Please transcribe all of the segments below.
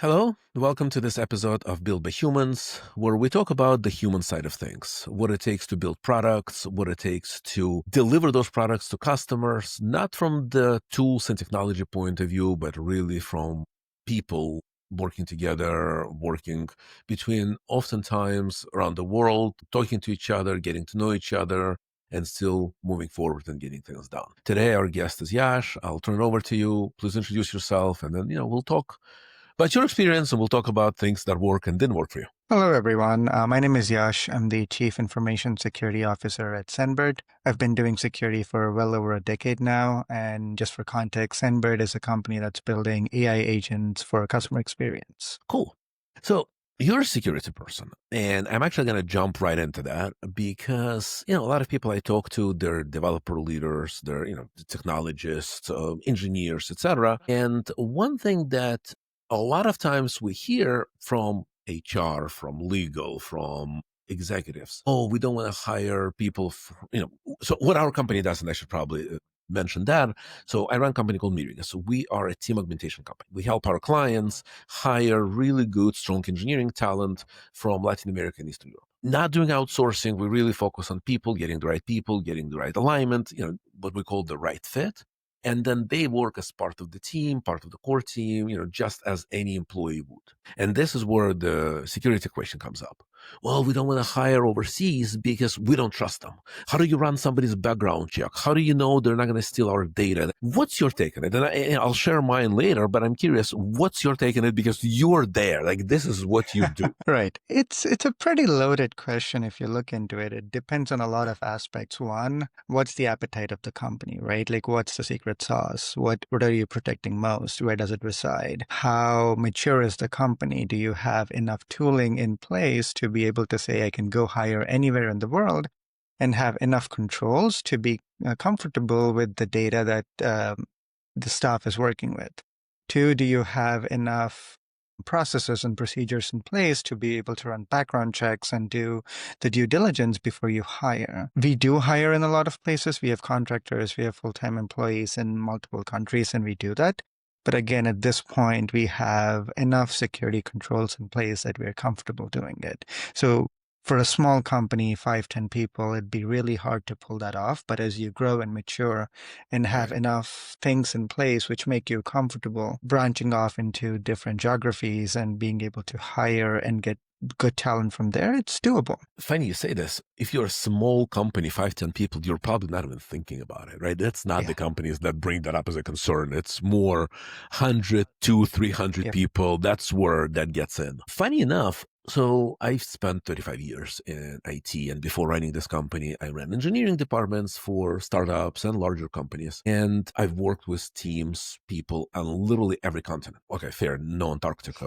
Hello, welcome to this episode of Build by Humans, where we talk about the human side of things, what it takes to build products, what it takes to deliver those products to customers, not from the tools and technology point of view, but really from people working together, working between oftentimes around the world, talking to each other, getting to know each other, and still moving forward and getting things done. Today, our guest is Yash. I'll turn it over to you. Please introduce yourself, and then, we'll talk about your experience, and we'll talk about things that work and didn't work for you. Hello, everyone. My name is Yash. I'm the Chief Information Security Officer at Sendbird. I've been doing security for well over a decade now. And just for context, Sendbird is a company that's building AI agents for customer experience. Cool. So you're a security person, and I'm actually going to jump right into that because, a lot of people I talk to, they're developer leaders, they're, technologists, engineers, etc. And one thing that a lot of times we hear from HR, from legal, from executives, oh, we don't want to hire people so what our company does, and I should probably mention that. So I run a company called Mirigos. So we are a team augmentation company. We help our clients hire really good, strong engineering talent from Latin America and Eastern Europe. Not doing outsourcing. We really focus on people, getting the right alignment, what we call the right fit. And then they work as part of the team, part of the core team, just as any employee would. And this is where the security question comes up. Well, we don't want to hire overseas because we don't trust them. How do you run somebody's background check? How do you know they're not going to steal our data? What's your take on it? And I'll share mine later, but I'm curious, what's your take on it? Because you're there. Like, this is what you do. Right. It's a pretty loaded question if you look into it. It depends on a lot of aspects. One, what's the appetite of the company, right? Like, what's the secret sauce? What are you protecting most? Where does it reside? How mature is the company? Do you have enough tooling in place to be able to say, I can go hire anywhere in the world and have enough controls to be comfortable with the data that the staff is working with? Two, do you have enough processes and procedures in place to be able to run background checks and do the due diligence before you hire? We do hire in a lot of places. We have contractors, we have full-time employees in multiple countries, and we do that. But again, at this point, we have enough security controls in place that we're comfortable doing it. So for a small company, 5, 10 people, it'd be really hard to pull that off. But as you grow and mature and have enough things in place which make you comfortable branching off into different geographies and being able to hire and get good talent from there, it's doable. Funny you say this. If you're a small company, 5, 10 people, you're probably not even thinking about it, right? That's not the companies that bring that up as a concern. It's more 100, 200, 300 people. That's where that gets in. Funny enough, so I've spent 35 years in IT, and before running this company, I ran engineering departments for startups and larger companies. And I've worked with teams, people on literally every continent. Okay, fair, no Antarctica,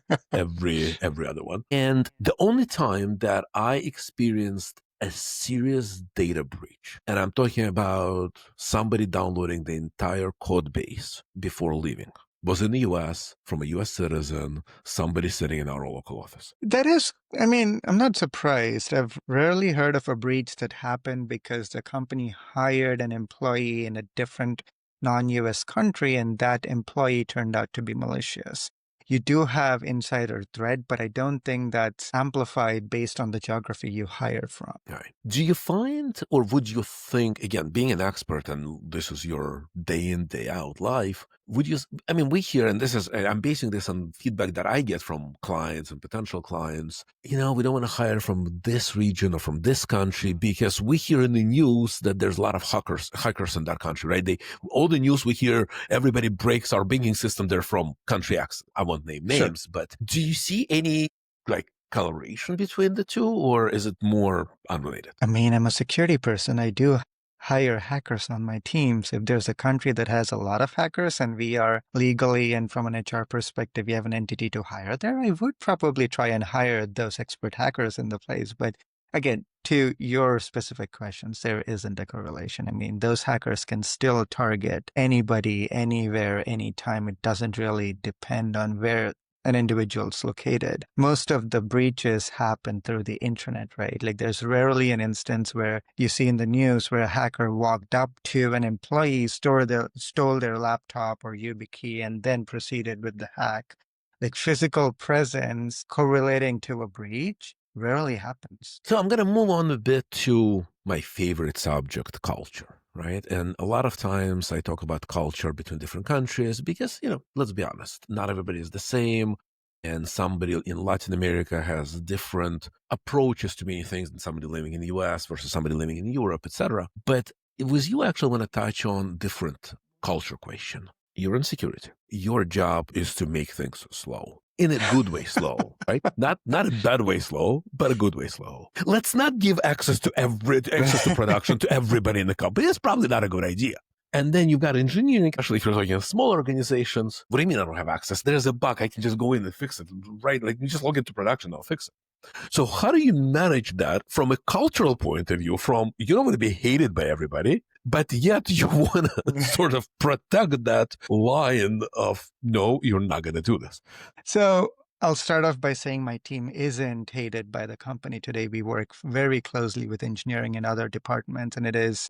but every other one. And the only time that I experienced a serious data breach, and I'm talking about somebody downloading the entire code base before leaving, was in the US from a US citizen, somebody sitting in our local office. That is, I'm not surprised. I've rarely heard of a breach that happened because the company hired an employee in a different non-US country and that employee turned out to be malicious. You do have insider threat, but I don't think that's amplified based on the geography you hire from. Right. Do you find, or would you think, again, being an expert and this is your day in, day out life, we hear, and I'm basing this on feedback that I get from clients and potential clients, we don't want to hire from this region or from this country because we hear in the news that there's a lot of hackers in that country, right? All the news we hear, everybody breaks our banking system. They're from country X. I won't name names, sure. But do you see any coloration between the two, or is it more unrelated? I'm a security person. I do hire hackers on my teams. If there's a country that has a lot of hackers and we are legally and from an HR perspective, we have an entity to hire there, I would probably try and hire those expert hackers in the place. But again, to your specific questions, there isn't a correlation. Those hackers can still target anybody, anywhere, anytime. It doesn't really depend on where an individual's located. Most of the breaches happen through the internet, right? Like there's rarely an instance where you see in the news where a hacker walked up to an employee, stole their laptop or YubiKey, and then proceeded with the hack. Like physical presence correlating to a breach rarely happens. So I'm going to move on a bit to my favorite subject, culture, right? And a lot of times I talk about culture between different countries because, let's be honest, not everybody is the same. And somebody in Latin America has different approaches to many things than somebody living in the US versus somebody living in Europe, etc. But with you actually want to touch on different culture question. You're in security. Your job is to make things slow. In a good way slow, right? Not a bad way slow, but a good way slow. Let's not give access to production to everybody in the company. It's probably not a good idea. And then you've got engineering. Actually, if you're talking of small organizations, what do you mean I don't have access? There's a bug. I can just go in and fix it, right? Like you just log into production, I'll fix it. So how do you manage that from a cultural point of view? From you don't want to be hated by everybody, but yet you want to sort of protect that line of no, you're not going to do this. So I'll start off by saying my team isn't hated by the company today. We work very closely with engineering and other departments, and it is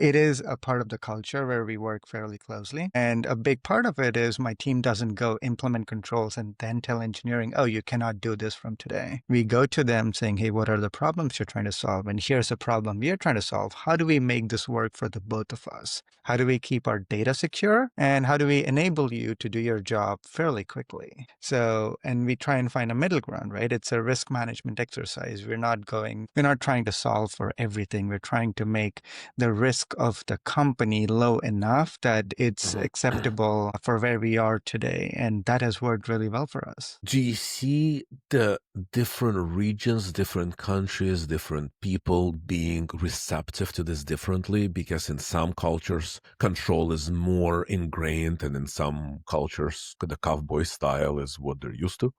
a part of the culture where we work fairly closely. And a big part of it is my team doesn't go implement controls and then tell engineering, oh, you cannot do this from today. We go to them saying, hey, what are the problems you're trying to solve? And here's a problem we are trying to solve. How do we make this work for the both of us? How do we keep our data secure? And how do we enable you to do your job fairly quickly? So, and we try and find a middle ground, right? It's a risk management exercise. We're not trying to solve for everything. We're trying to make the risk of the company low enough that it's acceptable for where we are today. And that has worked really well for us. Do you see the different regions, different countries, different people being receptive to this differently? Because in some cultures, control is more ingrained, and in some cultures, the cowboy style is what they're used to.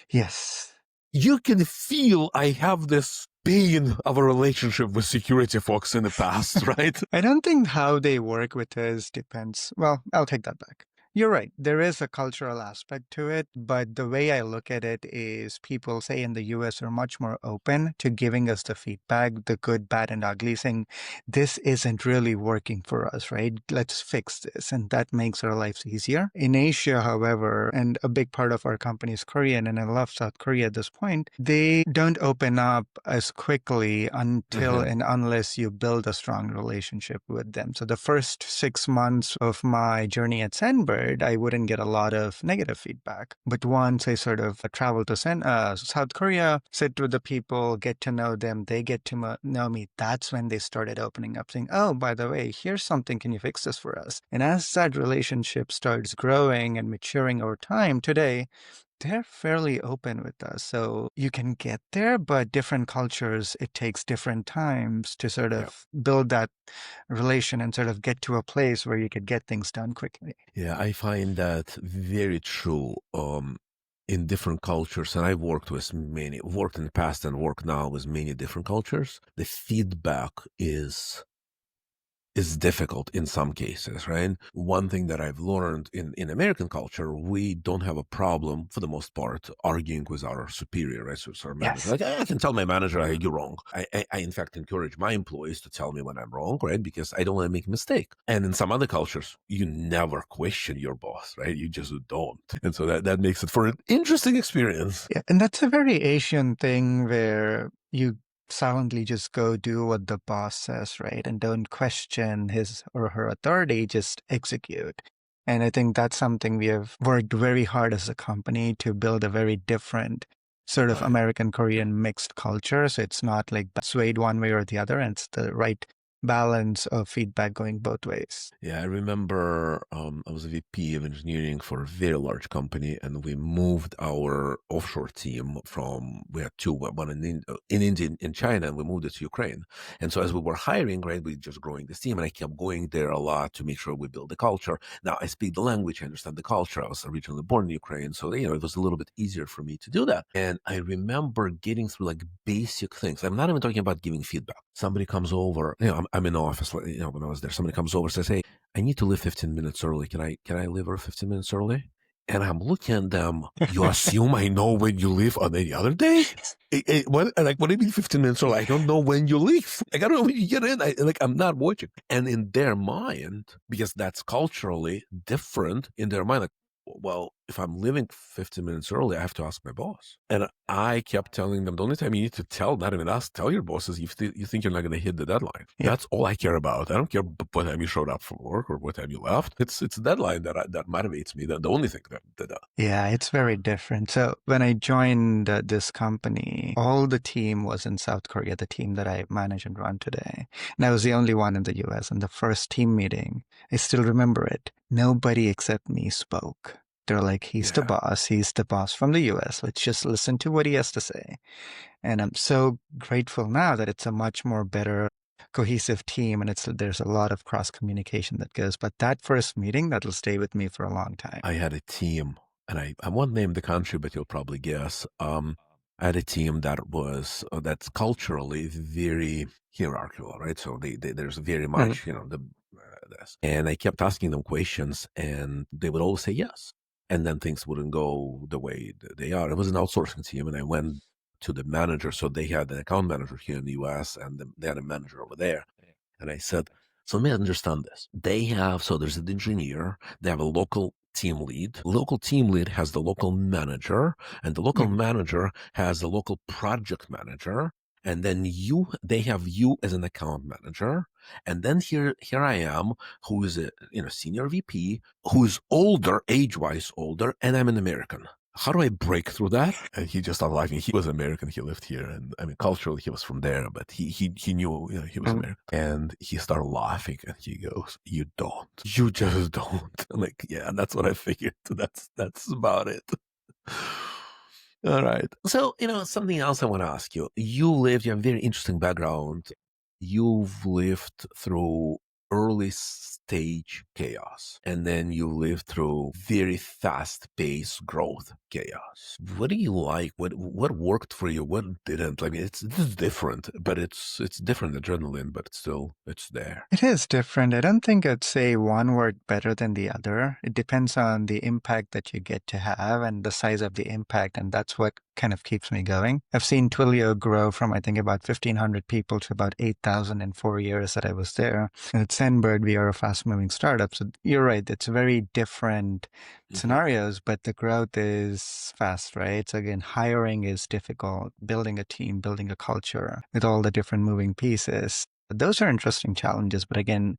Yes. You can feel I have this pain of a relationship with security folks in the past, right? I don't think how they work with us depends. Well, I'll take that back. You're right. There is a cultural aspect to it, but the way I look at it is people, say in the US, are much more open to giving us the feedback, the good, bad, and ugly, saying, this isn't really working for us, right? Let's fix this. And that makes our lives easier. In Asia, however, and a big part of our company is Korean, and I love South Korea at this point, they don't open up as quickly until and unless you build a strong relationship with them. So the first 6 months of my journey at Sendbird, I wouldn't get a lot of negative feedback. But once I sort of travel to South Korea, sit with the people, get to know them, they get to know me, that's when they started opening up, saying, oh, by the way, here's something, can you fix this for us? And as that relationship starts growing and maturing over time, today, they're fairly open with us. So you can get there, but different cultures, it takes different times to sort of build that relation and sort of get to a place where you could get things done quickly. Yeah, I find that very true. In different cultures, and I've worked in the past and work now with many different cultures. The feedback is difficult in some cases, right? One thing that I've learned in American culture, we don't have a problem, for the most part, arguing with our superior, right? So our manager, Yes. like I can tell my manager, hey, you're wrong. I in fact encourage my employees to tell me when I'm wrong, right? Because I don't want to make a mistake. And in some other cultures, you never question your boss, right? You just don't. And so that makes it for an interesting experience. Yeah, and that's a very Asian thing where you silently just go do what the boss says, right? And don't question his or her authority, just execute. And I think that's something we have worked very hard as a company to build a very different sort of Right. American Korean mixed culture. So it's not like swayed one way or the other, and it's the right balance of feedback going both ways. Yeah, I remember I was a VP of engineering for a very large company, and we moved our offshore team we had two, one in India and China, and we moved it to Ukraine. And so as we were hiring, right, we just growing this team, and I kept going there a lot to make sure we build the culture. Now I speak the language, I understand the culture. I was originally born in Ukraine, so it was a little bit easier for me to do that. And I remember getting through like basic things. I'm not even talking about giving feedback. Somebody comes over, I'm in the office, when I was there, somebody comes over and says, hey, I need to leave 15 minutes early. Can I leave her 15 minutes early? And I'm looking at them. You assume I know when you leave on any other day? What do you mean 15 minutes early? I don't know when you leave. I don't know when you get in. I'm not watching. And in their mind, because that's culturally different in their mind, like, well, if I'm leaving 15 minutes early, I have to ask my boss. And I kept telling them the only time you need to tell, not even ask, tell your bosses if you think you're not going to hit the deadline. Yeah. That's all I care about. I don't care what time you showed up for work or what time you left. It's a deadline that motivates me. The only thing that Yeah, it's very different. So when I joined this company, all the team was in South Korea, the team that I manage and run today. And I was the only one in the US. And the first team meeting, I still remember it. Nobody except me spoke. They're like, he's the yeah. boss. He's the boss from the US. Let's just listen to what he has to say. And I'm so grateful now that it's a much more better cohesive team and there's a lot of cross communication that goes. But that first meeting, that'll stay with me for a long time. I had a team, and I won't name the country, but you'll probably guess. I had a team that was that's culturally very hierarchical, right? So there's very Right. much, this. And I kept asking them questions, and they would always say yes. And then things wouldn't go the way they are. It was an outsourcing team, and I went to the manager. So they had an account manager here in the U.S., and they had a manager over there. And I said, so let me understand this. So there's an engineer, they have a local team lead. Local team lead has the local manager, and the local Mhm. manager has the local project manager. And then they have you as an account manager. And then here I am, who is a senior VP, who is older, age-wise older, and I'm an American. How do I break through that? And he just started laughing. He was American. He lived here, and I mean, culturally, he was from there, but he knew, he was Mhm. American. And he started laughing, and he goes, "You don't. You just don't." I'm like, yeah, that's what I figured. That's about it. All right. So, something else I want to ask you. You have a very interesting background. You've lived through early stage chaos, and then you lived through very fast paced growth chaos. What do you like? What worked for you? What didn't? I mean, it's different, but it's different adrenaline, but it's there. It is different. I don't think I'd say one word better than the other. It depends on the impact that you get to have and the size of the impact, and that's what kind of keeps me going. I've seen Twilio grow from, I think, about 1,500 people to about 8,000 in 4 years that I was there. And at Sendbird, we are a fast-moving startup. So you're right, it's very different Hmm. scenarios, but the growth is fast, right? So again, hiring is difficult, building a team, building a culture with all the different moving pieces. Those are interesting challenges, but again,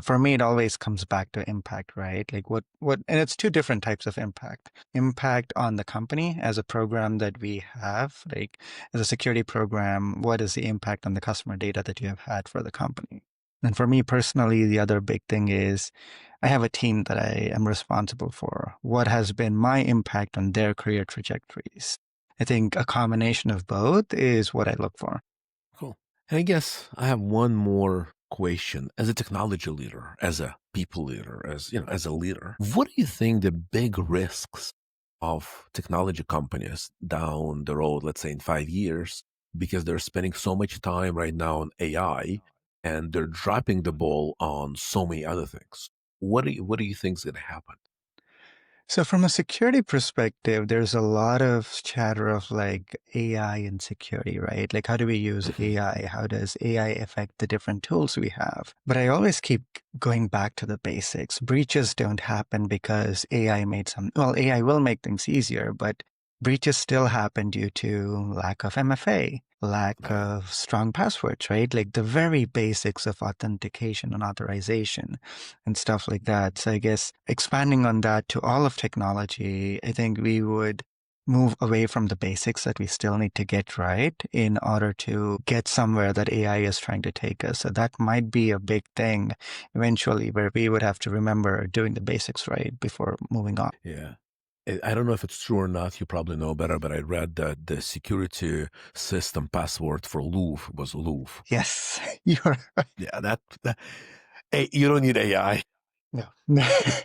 for me, it always comes back to impact, right? Like and it's two different types of impact. Impact on the company as a program that we have, like as a security program, what is the impact on the customer data that you have had for the company? And for me personally, the other big thing is I have a team that I am responsible for. What has been my impact on their career trajectories? I think a combination of both is what I look for. Cool. And I guess I have one more question. As a technology leader, as a people leader, as a leader, what do you think the big risks of technology companies down the road, let's say in 5 years, because they're spending so much time right now on AI and they're dropping the ball on so many other things? What do you think is going to happen? So from a security perspective, there's a lot of chatter of like AI and security, right? Like how do we use Hmm. AI? How does AI affect the different tools we have? But I always keep going back to the basics. Breaches don't happen because AI will make things easier, but breaches still happen due to lack of MFA, lack Right. of strong passwords, right? Like the very basics of authentication and authorization and stuff like that. So I guess expanding on that to all of technology, I think we would move away from the basics that we still need to get right in order to get somewhere that AI is trying to take us. So that might be a big thing eventually where we would have to remember doing the basics right before moving on. Yeah. I don't know if it's true or not. You probably know better, but I read that the security system password for Louvre was Louvre. Yes, you're right. Yeah, hey, you don't need AI. No.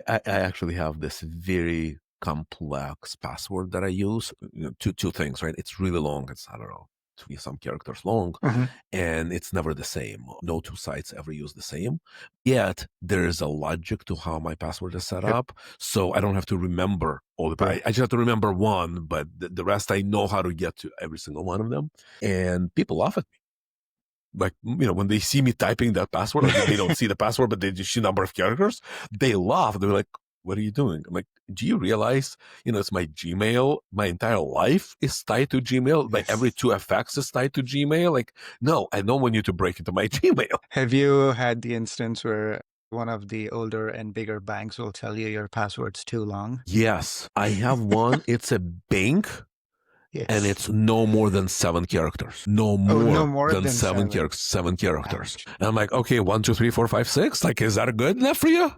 I actually have this very complex password that I use. Two things, right? It's really long. It's, I don't know, 20 some characters long, Mhm. and it's never the same. No two sites ever use the same. Yet there is a logic to how my password is set Yep. up. So I don't have to remember all Right. I just have to remember one, but the rest I know how to get to every single one of them. And people laugh at me. Like, when they see me typing that password, like they don't see the password, but they just see number of characters, they laugh. They're like, what are you doing? I'm like, do you realize, it's my Gmail. My entire life is tied to Gmail. Like every Yes. 2FX is tied to Gmail. Like, no, I don't want you to break into my Gmail. Have you had the instance where one of the older and bigger banks will tell you your password's too long? Yes, I have one. It's a bank and Yes. it's no more than 7 characters. No Oh, no more more than than seven seven. characters. 7 characters. Ouch. And I'm like, okay, 1, 2, 3, 4, 5, 6. Like, is that good enough for you?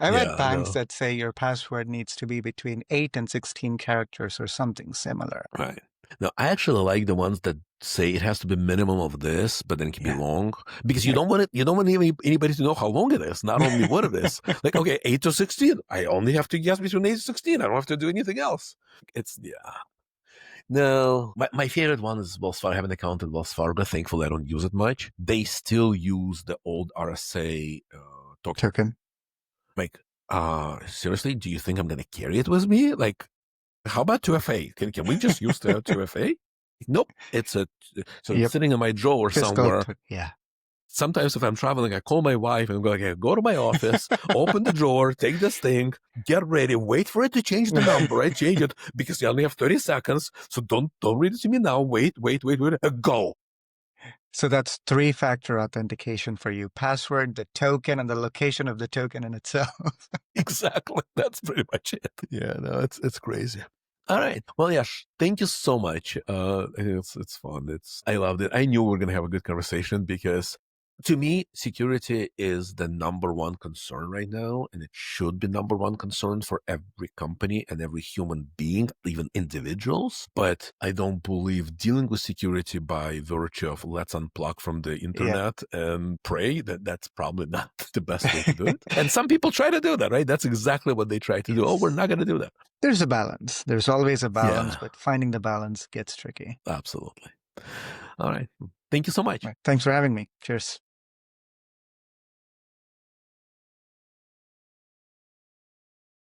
I've had Yeah, banks no. that say your password needs to be between 8 and 16 characters or something similar. Right. No, I actually like the ones that say it has to be minimum of this, but then it can be Yeah. long because you Yeah. don't want it. You don't want anybody to know how long it is. Not only what it is. Like, okay, 8 to 16. I only have to guess between 8 to 16. I don't have to do anything else. It's yeah. No, my favorite one is Wells Fargo. I have an account at Wells Fargo. Thankfully, I don't use it much. They still use the old RSA token. Token. Like, seriously, do you think I'm gonna carry it with me? Like, how about 2FA? Can we just use the 2FA? Nope. So it's Yep. sitting in my drawer somewhere. Yeah. Sometimes if I'm traveling, I call my wife and go, okay, go to my office, open the drawer, take this thing, get ready, wait for it to change the number. I change it because you only have 30 seconds. So don't read it to me now. Wait, go. So that's three-factor authentication for you. Password, the token, and the location of the token in itself. Exactly. That's pretty much it. Yeah, no, it's crazy. All right. Well, Yash, thank you so much. I think it's fun. I loved it. I knew we were gonna have a good conversation because to me, security is the number one concern right now, and it should be number one concern for every company and every human being, even individuals. But I don't believe dealing with security by virtue of let's unplug from the Yeah. internet and pray that's probably not the best way to do it. And some people try to do that, right? That's exactly what they try to do. Oh, we're Yes. not going to do that. There's a balance. There's always a balance, Yeah, but finding the balance gets tricky. absolutely. All right. Thank you so much. Right. Thanks for having me. Cheers.